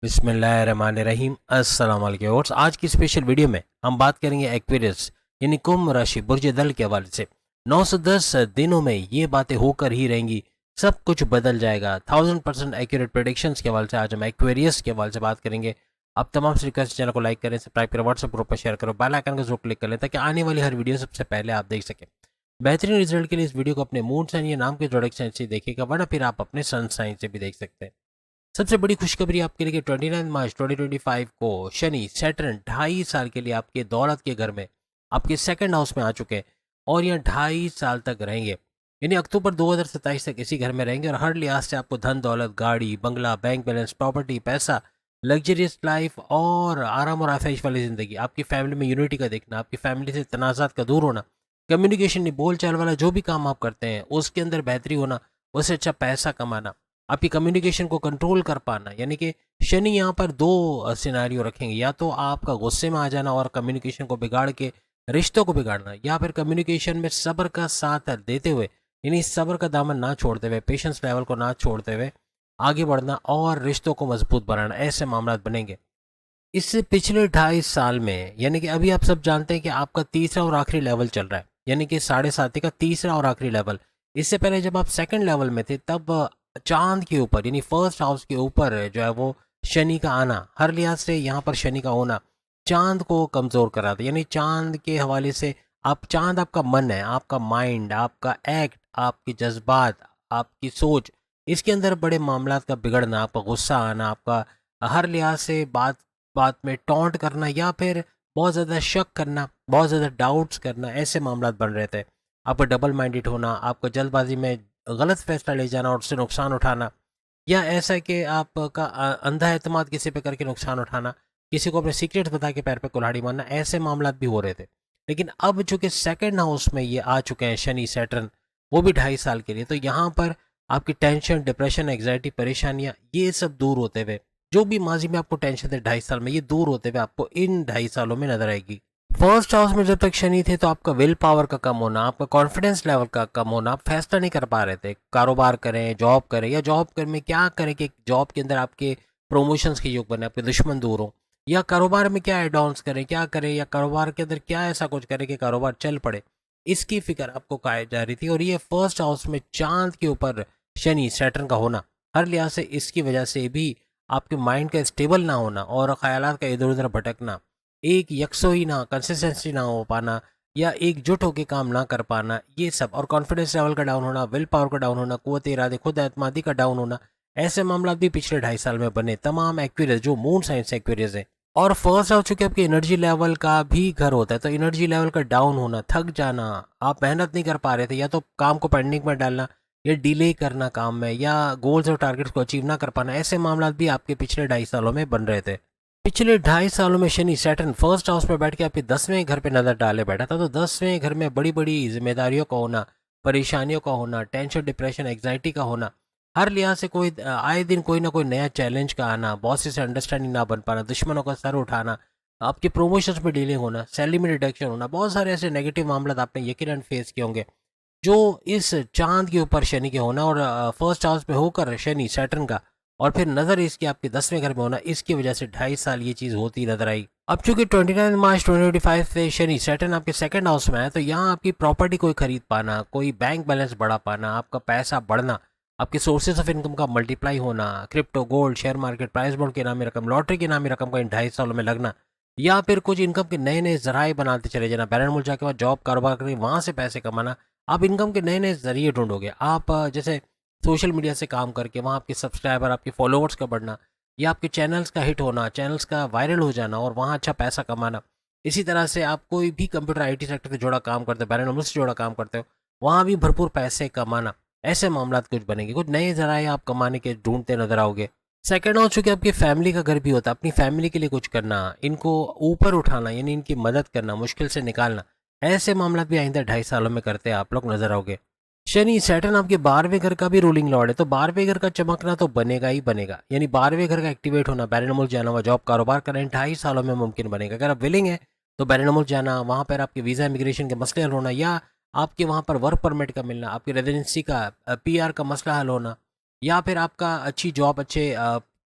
बिस्मिल्लाहिर्रहमानिर्रहीम अस्सलाम वालेकुम व्यूअर्स। आज की स्पेशल वीडियो में हम बात करेंगे एक्वेरियस यानी कुंभ राशि बुर्ज दल के हवाले से। 910 दिनों में ये बातें होकर ही रहेंगी, सब कुछ बदल जाएगा। 1000% एक्यूरेट प्रेडिक्शंस के हवाले से आज हम एक्वेरियस के हवाले से बात करेंगे। आप तमाम से रिक्वेस्ट, चैनल को लाइक करें, सब्सक्राइब करें, व्हाट्सएप ग्रुप पर शेयर करो, बेल आइकन को जरूर क्लिक कर लें ताकि आने वाली हर वीडियो सबसे पहले आप देख सकें। बेहतरीन रिजल्ट के लिए इस वीडियो को अपने मून साइन या नाम के प्रोडक्शन से देखिएगा, वरना फिर आप अपने सन साइन से भी देख सकते हैं। सबसे बड़ी खुशखबरी आपके लिए 29 मार्च 2025 को शनि सैटर्न 2.5 साल के लिए आपके दौलत के घर में आपके सेकंड हाउस में आ चुके हैं और यह 2.5 साल तक रहेंगे। यानी अक्टूबर 2027 तक इसी घर में रहेंगे और हर लिहाज से आपको धन दौलत, गाड़ी, बंगला, बैंक बैलेंस, प्रॉपर्टी, पैसा, लग्जरियस लाइफ और आराम और आफाइश वाली ज़िंदगी, आपकी फैमिली में यूनिटी का देखना, आपकी फैमिली से तनाज़ात का दूर होना, कम्युनिकेशन बोल चाल वाला जो भी काम आप करते हैं उसके अंदर बेहतरी होना, उससे अच्छा पैसा कमाना, आपकी कम्युनिकेशन को कंट्रोल कर पाना। यानी कि शनि यहाँ पर दो सिनारियो रखेंगे, या तो आपका गुस्से में आ जाना और कम्युनिकेशन को बिगाड़ के रिश्तों को बिगाड़ना, या फिर कम्युनिकेशन में सब्र का साथ देते हुए, यानी सब्र का दामन ना छोड़ते हुए, पेशेंस लेवल को ना छोड़ते हुए आगे बढ़ना और रिश्तों को मजबूत बनाना, ऐसे मामला बनेंगे। इससे पिछले 2.5 साल में, यानी कि अभी आप सब जानते हैं कि आपका तीसरा और आखिरी लेवल चल रहा है, यानी कि 7.5 का तीसरा और आखिरी लेवल। इससे पहले जब आप सेकंड लेवल में थे तब चांद के ऊपर यानी फर्स्ट हाउस के ऊपर जो है वो शनि का आना, हर लिहाज से यहाँ पर शनि का होना चांद को कमज़ोर करा था। यानी चांद के हवाले से आप, चांद आपका मन है, आपका माइंड, आपका एक्ट, आपके जज्बात, आपकी सोच, इसके अंदर बड़े मामलात का बिगड़ना, आपका गुस्सा आना, आपका हर लिहाज से बात बात में टॉन्ट करना, या फिर बहुत ज़्यादा शक करना, बहुत ज़्यादा डाउट्स करना, ऐसे मामला बन रहे थे। आपका डबल माइंडेड होना, आपका जल्दबाजी में गलत फैसला ले जाना और उससे नुकसान उठाना, या ऐसा कि आपका अंधा एतमाद किसी पे करके नुकसान उठाना, किसी को अपने सीक्रेट बता के पैर पे कुल्हाड़ी मारना, ऐसे मामला भी हो रहे थे। लेकिन अब चूंकि सेकंड हाउस में ये आ चुके हैं शनि सैटर्न, वो भी 2.5 साल के लिए, तो यहाँ पर आपकी टेंशन, डिप्रेशन, एग्जाइटी, परेशानियां, ये सब दूर होते हुए, जो भी माजी में आपको टेंशन थे 2.5 साल में, ये दूर होते हुए आपको इन 2.5 सालों में नजर आएगी। फर्स्ट हाउस में जब तक शनि थे तो आपका विल पावर का कम होना, आपका कॉन्फिडेंस लेवल का कम होना, आप फैसला नहीं कर पा रहे थे, कारोबार करें, जॉब करें, या जॉब कर में क्या करें कि जॉब के अंदर आपके प्रमोशंस के योग बने, आपके दुश्मन दूर हो, या कारोबार में क्या एड ऑन्स करें, क्या करें, या कारोबार के अंदर क्या ऐसा कुछ करें कि कारोबार चल पड़े, इसकी फिक्र आपको खाई जा रही थी। और ये फर्स्ट हाउस में चांद के ऊपर शनि सैटर्न का होना, हर लिहाज से इसकी वजह से भी आपके माइंड का स्टेबल ना होना और ख्यालात का इधर उधर भटकना, एक यकसोई ना, कंसिस्टेंसी ना हो पाना, या एकजुट होकर काम ना कर पाना, ये सब, और कॉन्फिडेंस लेवल का डाउन होना, विल पावर का डाउन होना, कुव्वत इरादे, खुद एतमादी का डाउन होना, ऐसे मामला भी पिछले 2.5 साल में बने तमाम एक्वेरियस जो मून साइंस एक्वेरियस है। और फर्स्ट हाउस चूंकि आपके एनर्जी लेवल का भी घर होता है, तो एनर्जी लेवल का डाउन होना, थक जाना, आप मेहनत नहीं कर पा रहे थे, या तो काम को पेंडिंग में डालना, या डिले करना काम में, या गोल्स और टारगेट्स को अचीव ना कर पाना, ऐसे मामला भी आपके पिछले 2.5 सालों में बन रहे थे। पिछले 2.5 सालों में शनि सैटर्न फर्स्ट हाउस में बैठ के आपके 10वें घर पे नजर डाले बैठा था, तो 10वें घर में बड़ी बड़ी जिम्मेदारियों का होना, परेशानियों का होना, टेंशन, डिप्रेशन, एग्जाइटी का होना, हर लिहाज से कोई आए दिन कोई ना कोई नया चैलेंज का आना, बॉस से अंडरस्टैंडिंग ना बन पाना, दुश्मनों का सर उठाना, आपके प्रमोशंस में डिले होना, सैलरी में रिडक्शन होना, बहुत सारे ऐसे नेगेटिव मामला आपने यकीनन फेस किए होंगे जो इस चांद के ऊपर शनि के होना और फर्स्ट हाउस में होकर शनि सैटर्न का, और फिर नजर इसकी आपके 10वें घर में होना, इसकी वजह से 2.5 साल ये चीज होती नजर आई। अब चूंकि 29 मार्च 2025 से शनि सैटर्न आपके सेकंड हाउस में है, तो यहाँ आपकी प्रॉपर्टी कोई खरीद पाना, कोई बैंक बैलेंस बढ़ा पाना, आपका पैसा बढ़ना, आपके सोर्सेज ऑफ इनकम का मल्टीप्लाई होना, crypto, gold, share market, price bond के नामी रकम, लॉटरी के नामी रकम का इन 2.5 सालों में लगना, या फिर कुछ इनकम के नए नए जराए बनाते चले जाना, बैरन मुल्क जाके वहाँ जॉब कारोबार करके वहाँ से पैसे कमाना, आप इनकम के नए नए जरिए ढूंढोगे। आप जैसे सोशल मीडिया से काम करके वहाँ आपके सब्सक्राइबर, आपके फॉलोअर्स का बढ़ना, या आपके चैनल्स का हिट होना, चैनल्स का वायरल हो जाना और वहाँ अच्छा पैसा कमाना। इसी तरह से आप कोई भी कंप्यूटर आईटी सेक्टर से जुड़ा काम करते हो, बैरन से जुड़ा काम करते हो, वहाँ भी भरपूर पैसे कमाना, ऐसे मामला कुछ बनेंगे, कुछ नए जराए आप कमाने के ढूंढते नजर आओगे। सेकंड हाउस चूंकि आपकी फैमिली का घर भी होता है, अपनी फैमिली के लिए कुछ करना, इनको ऊपर उठाना, यानी इनकी मदद करना, मुश्किल से निकालना, ऐसे मामला भी आइंदा 2.5 सालों में करते हैं आप लोग नजर आओगे। शनि सैटर्न आपके 12वें घर का भी रूलिंग लॉर्ड है, तो 12वें घर का चमकना तो बनेगा ही बनेगा, यानी 12वें घर का एक्टिवेट होना, बैरन मुल्क जाना, हुआ जॉब कारोबार करना, 2.5 सालों में मुमकिन बनेगा। अगर आप विलिंग है तो बैरन मुल्क जाना, वहाँ पर आपके वीज़ा इमिग्रेशन के मसले हल होना, या आपके वहाँ पर वर्क परमिट का मिलना, आपकी रेजिडेंसी का पीआर का मसला हल होना, या फिर आपका अच्छी जॉब, अच्छे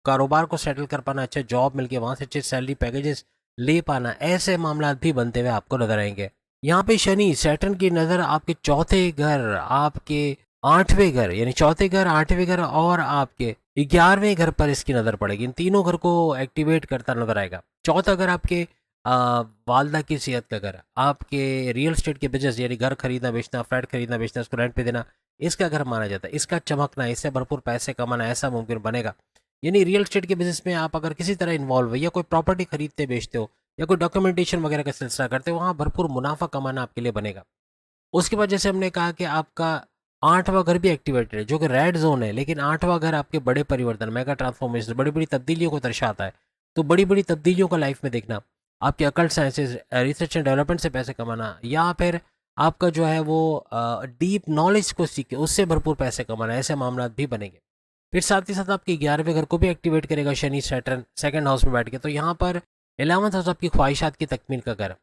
कारोबार को सेटल कर पाना, अच्छा जॉब मिलके वहाँ से अच्छे सैलरी पैकेजेस ले पाना, ऐसे मामला भी बनते हुए आपको नजर आएंगे। यहाँ पे शनि सैटर्न की नज़र आपके चौथे घर, आपके आठवें घर, यानी चौथे घर, आठवें घर और आपके 11वें घर पर इसकी नज़र पड़ेगी। इन तीनों घर को एक्टिवेट करता नजर आएगा। चौथा घर आपके वालदा की सेहत का घर, आपके रियल स्टेट के बिजनेस यानी घर खरीदना बेचना, फ्लैट खरीदना बेचना, उसको रेंट पे देना, इसका घर माना जाता है। इसका चमकना, इससे भरपूर पैसे कमाना ऐसा मुमकिन बनेगा। यानी रियल स्टेट के बिजनेस में आप अगर किसी तरह इन्वॉल्व है या कोई प्रॉपर्टी खरीदते बेचते हो या कोई डॉक्यूमेंटेशन वगैरह का सिलसिला करते हो, वहाँ भरपूर मुनाफा कमाना आपके लिए बनेगा। उसके बाद जैसे हमने कहा कि आपका आठवां घर भी एक्टिवेटेड है जो कि रेड जोन है, लेकिन आठवां घर आपके बड़े परिवर्तन, मेगा ट्रांसफॉर्मेशन, बड़ी बड़ी तब्दीलियों को दर्शाता है। तो बड़ी बड़ी तब्दीलियों को लाइफ में देखना, आपके occult sciences, research and development से पैसे कमाना, या फिर आपका जो है वो डीप नॉलेज को सीख के उससे भरपूर पैसे कमाना, ऐसे मामला भी बनेंगे। फिर साथ ही साथ आपके 11वें घर को भी एक्टिवेट करेगा शनि सैटर्न सेकंड हाउस में बैठ के। तो यहाँ पर 11th हाउस आपकी ख्वाहिशात की तकमील का घर,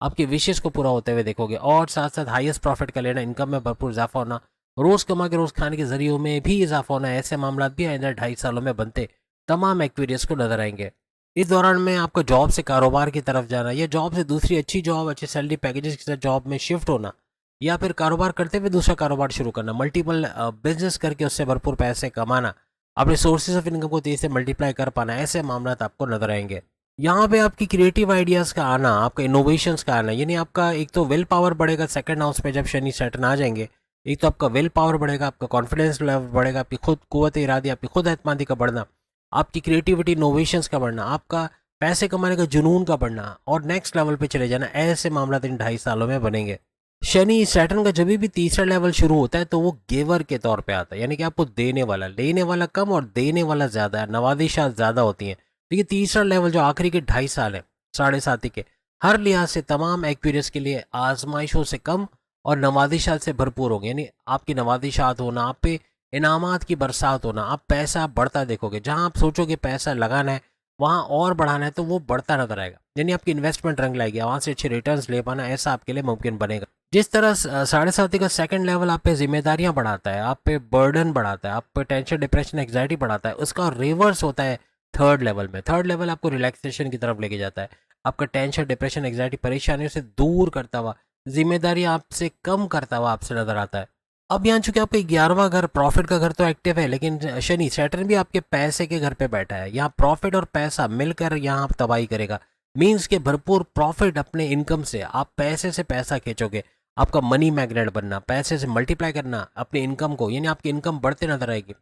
आपके विशेष को पूरा होते हुए देखोगे। और साथ साथ हाईएस्ट प्रॉफिट का लेना, इनकम में भरपूर इजाफा होना, रोज कमा के रोज खाने के जरियों में भी इजाफा होना, ऐसे मामला भी आइंदा 2.5 सालों में बनते तमाम एक्वेरियस को नजर आएंगे। इस दौरान में आपका जॉब से कारोबार की तरफ जाना या जॉब से दूसरी अच्छी जॉब, अच्छे सैलरी पैकेजेस के साथ जॉब में शिफ्ट होना, या फिर कारोबार करते हुए दूसरा कारोबार शुरू करना, मल्टीपल बिजनेस करके उससे भरपूर पैसे कमाना, अपने सोर्सेज ऑफ इनकम को तेजी से मल्टीप्लाई कर पाना, ऐसे मामला आपको नजर आएंगे। यहाँ पे आपकी क्रिएटिव आइडियाज का आना, आपका इनोवेशंस का आना, यानी आपका एक तो विल पावर बढ़ेगा सेकंड हाउस में जब शनि सैटर्न आ जाएंगे। एक तो आपका विल पावर बढ़ेगा, आपका कॉन्फिडेंस लेवल बढ़ेगा, आपकी खुद कुव्वत इरादी, आपकी खुद एतमादी का बढ़ना, आपकी क्रिएटिविटी इनोवेशंस का बढ़ना, आपका पैसे कमाने का जुनून का बढ़ना और नेक्स्ट लेवल पे चले जाना, ऐसे मामला इन 2.5 सालों में बनेंगे। शनि सैटर्न का जब भी तीसरा लेवल शुरू होता है तो वो गेवर के तौर पे आता है, यानी कि आपको देने वाला, लेने वाला कम और देने वाला ज्यादा है, नवादिशात ज्यादा होती हैं। तो ये तीसरा लेवल जो आखिरी के 2.5 साल है साढ़े साथी के, हर लिहाज से तमाम एक्वेरियस के लिए आजमाइशों से कम और नवादिशात से भरपूर होंगे। यानी आपकी नवादिशात होना, आप पे इनामात की बरसात होना, आप पैसा बढ़ता देखोगे। जहां आप सोचोगे पैसा लगाना है वहां और बढ़ाना है तो वो बढ़ता नजर आएगा, यानी आपकी इन्वेस्टमेंट रंग लाएगी, वहां से अच्छे रिटर्न्स ले पाना ऐसा आपके लिए मुमकिन बनेगा। जिस तरह साढ़े साथी का सेकंड लेवल आप पे जिम्मेदारियां बढ़ाता है, आप पे बर्डन बढ़ाता है, आप पे टेंशन डिप्रेशन एग्जाइटी बढ़ाता है, उसका रिवर्स होता है थर्ड लेवल में। थर्ड लेवल आपको रिलैक्सेशन की तरफ लेके जाता है, आपका टेंशन डिप्रेशन एग्जाइटी परेशानियों से दूर करता हुआ, जिम्मेदारी आपसे कम करता हुआ आपसे नजर आता है। अब यहाँ चूंकि आपका 11वां घर प्रॉफिट का घर तो एक्टिव है, लेकिन शनि सैटर्न भी आपके पैसे के घर पे बैठा है। यहाँ प्रॉफिट और पैसा मिलकर यहाँ आप तबाही करेगा। मीन्स के भरपूर प्रॉफिट अपने इनकम से, आप पैसे से पैसा खींचोगे, आपका मनी मैग्नेट बनना, पैसे से मल्टीप्लाई करना अपने इनकम को, यानी आपकी इनकम बढ़ते नजर आएगी।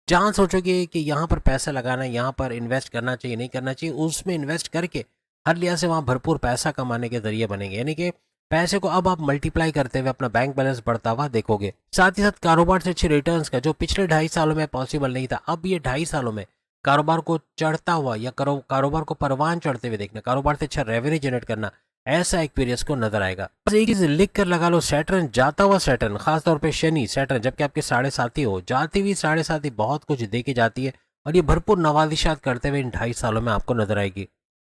जहाँ सोचोगे कि यहाँ पर पैसा लगाना है, यहाँ पर इन्वेस्ट करना चाहिए नहीं करना चाहिए, उसमें इन्वेस्ट करके हर लिहाज से वहाँ भरपूर पैसा कमाने के जरिए बनेंगे। यानी कि पैसे को अब आप मल्टीप्लाई करते हुए अपना बैंक बैलेंस बढ़ता हुआ देखोगे। साथ ही साथ कारोबार से अच्छे रिटर्न्स का, जो पिछले 2.5 सालों में पॉसिबल नहीं था, अब ये 2.5 सालों में कारोबार को चढ़ता हुआ या कारोबार को परवान चढ़ते हुए देखना, कारोबार से अच्छा रेवेन्यू जनरेट करना, ऐसा एक्सपीरियंस को नजर आएगा। बस एक चीज लिख कर लगा लो, सैटर्न जाता हुआ सैटर्न, खासतौर पे शनि सैटर्न जबकि आपके साढ़े साथी हो, जाती हुई साढ़े साथी बहुत कुछ दे के जाती है और ये भरपूर नवाजिशात करते हुए इन 2.5 सालों में आपको नजर आएगी।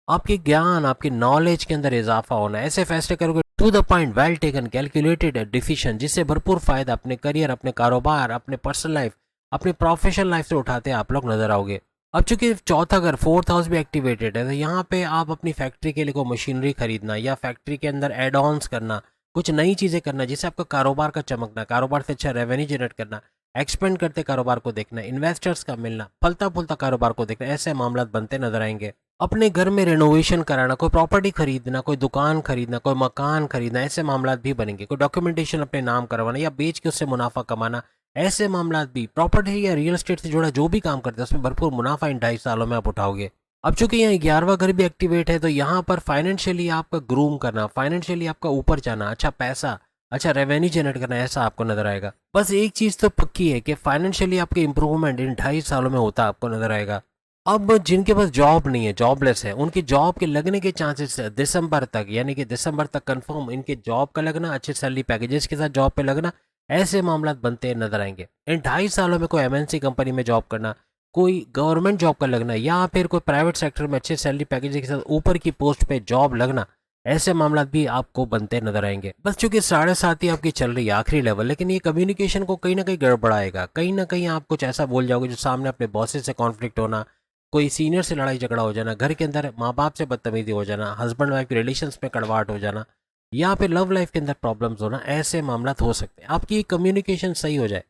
आपके ज्ञान, आपकी नॉलेज के अंदर इजाफा होना, ऐसे फैसले करोगे to the point, well taken, calculated decision, जिससे भरपूर फायदा अपने करियर, अपने कारोबार, अपने पर्सनल लाइफ, अपने प्रोफेशनल लाइफ से उठाते आप लोग नजर आओगे। अब चूंकि चौथा घर फोर्थ हाउस भी एक्टिवेटेड है, तो यहाँ पे आप अपनी फैक्ट्री के लिए कोई मशीनरी खरीदना या फैक्ट्री के अंदर एड ऑन्स करना, कुछ नई चीजें करना जिससे आपका कारोबार का चमकना, कारोबार से अच्छा रेवेन्यू जनरेट करना, एक्सपेंड करते कारोबार को देखना, इन्वेस्टर्स का मिलना, फलता फूलता कारोबार को देखना, ऐसे मामला बनते नजर आएंगे। अपने घर में रेनोवेशन कराना, कोई प्रॉपर्टी खरीदना, कोई दुकान खरीदना, कोई मकान खरीदना, ऐसे मामला भी बनेंगे। कोई डॉक्यूमेंटेशन अपने नाम करवाना या बेच के उससे मुनाफा कमाना, ऐसे मामला भी। प्रॉपर्टी या रियल एस्टेट से जुड़ा जो भी काम करते हैं उसमें भरपूर मुनाफा इन 2.5 सालों में आप उठाओगे। अब चूंकि यहाँ 11वां घर भी एक्टिवेट है, तो यहाँ पर फाइनेंशियली आपका ग्रूम करना, फाइनेंशियली आपका ऊपर जाना, अच्छा पैसा, अच्छा रेवेन्यू जनरेट करना, ऐसा आपको नजर आएगा। बस एक चीज तो पक्की है कि फाइनेंशियली आपके इंप्रूवमेंट इन 2.5 सालों में होता आपको नजर आएगा। अब जिनके पास जॉब नहीं है, जॉबलेस है, उनकी जॉब के लगने के चांसेस दिसंबर तक, यानी कि दिसंबर तक कंफर्म इनके जॉब का लगना, अच्छे सैलरी पैकेजेस के साथ जॉब पे लगना, ऐसे मामला बनते नजर आएंगे। इन 2.5 सालों में कोई एमएनसी कंपनी में जॉब करना, कोई गवर्नमेंट जॉब का लगना, या फिर कोई प्राइवेट सेक्टर में अच्छे सैलरी पैकेज के साथ ऊपर की पोस्ट पे जॉब लगना, ऐसे मामला भी आपको बनते नजर आएंगे। बस चूंकि साढ़े सात ही आपकी चल रही है आखिरी लेवल, लेकिन ये कम्युनिकेशन को कहीं ना कहीं गड़बड़ाएगा। कहीं ना कहीं आप कुछ ऐसा बोल जाओगे जो सामने अपने बॉसेस से कॉन्फ्लिक्ट होना, कोई सीनियर से लड़ाई झगड़ा हो जाना, घर के अंदर माँ बाप से बदतमीजी हो जाना, हस्बैंड वाइफ के रिलेशंस में कड़वाहट हो जाना, या फिर लव लाइफ के अंदर प्रॉब्लम्स होना, ऐसे मामला हो सकते हैं। आपकी कम्युनिकेशन सही हो जाए,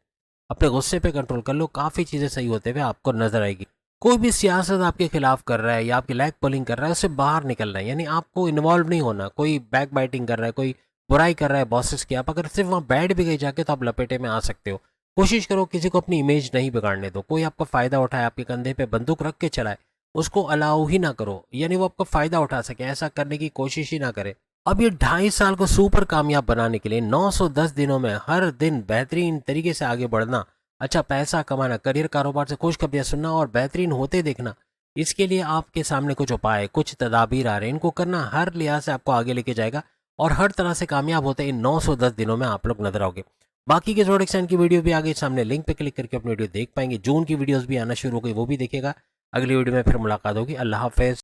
अपने गुस्से पे कंट्रोल कर लो, काफ़ी चीज़ें सही होते हुए आपको नजर आएगी। कोई भी सियासत आपके खिलाफ कर रहा है या आपकी लैग पुलिंग कर रहा है, उससे बाहर निकलना है, यानी आपको इन्वॉल्व नहीं होना। कोई बैक बाइटिंग कर रहा है, कोई बुराई कर रहा है बॉसेस की, आप अगर सिर्फ वहाँ बैठ भी गए जाके तो आप लपेटे में आ सकते हो। कोशिश करो किसी को अपनी इमेज नहीं बिगाड़ने दो। कोई आपका फ़ायदा उठाए, आपके कंधे पे बंदूक रख के चलाए, उसको अलाउ ही ना करो, यानी वो आपका फ़ायदा उठा सके, ऐसा करने की कोशिश ही ना करे। अब ये 2.5 साल को सुपर कामयाब बनाने के लिए 910 दिनों में हर दिन बेहतरीन तरीके से आगे बढ़ना, अच्छा पैसा कमाना, करियर कारोबार से खुशखबरियां सुनना और बेहतरीन होते देखना, इसके लिए आपके सामने कुछ उपाय, कुछ तदाबीर आ रहे हैं। इनको करना हर लिहाज से आपको आगे लेके जाएगा और हर तरह से कामयाब होते इन 910 दिनों में आप लोग नजर आओगे। बाकी के ज़ोडिएक साइन की वीडियो भी आगे सामने लिंक पे क्लिक करके अपनी वीडियो देख पाएंगे। जून की वीडियोस भी आना शुरू हो गई, वो भी देखेगा। अगली वीडियो में फिर मुलाकात होगी। अल्लाह हाफिज़।